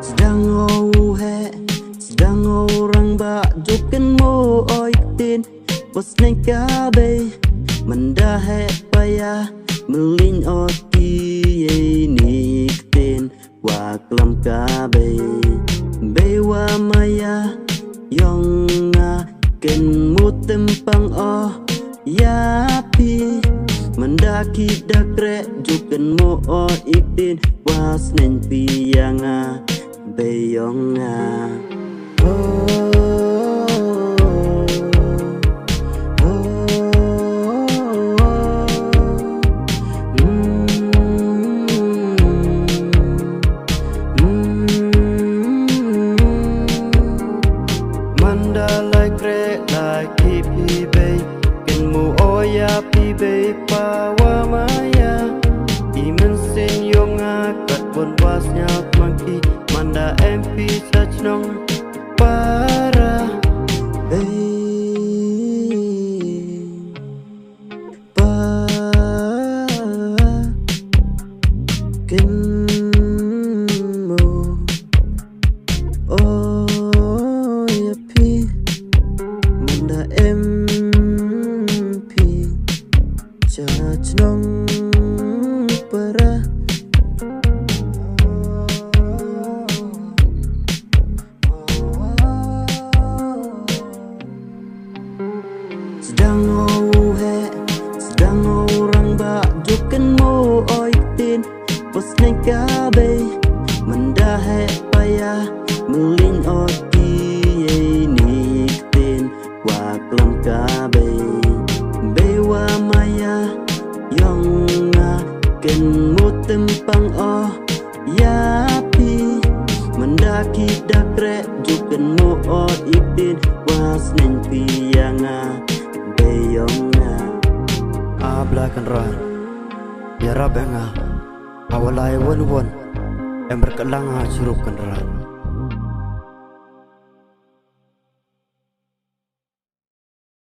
Sedang he, sedang orang bak jukan mo oitin. Bos neng kabe, mendahe payah melin oti niktin. Waklam kabe, bewa maya yong ken mutempang yapi. Mendaki dakrek jukan mo itin. Was neng pianga beyonga. Mandalay krek like pipi bay. Ken mo oya pi bay pawa maya. Imen sen yonga kat bon was nyap mangki. Manda MP sach nong para ken mo ya pi. Manda MP sach nong para. Sedang he, sedang orang bak jukan mo oitin. Bos neng kabe, mendahe payah melin oti niktin. Waklam kabe, bewa maya yong ken mutempang yapi. Mendaki dakrek jukan mo itin. Was neng pianga beyonga. Ablakan ran ya rabanga awalai wan yang berkelanga curupkan ran.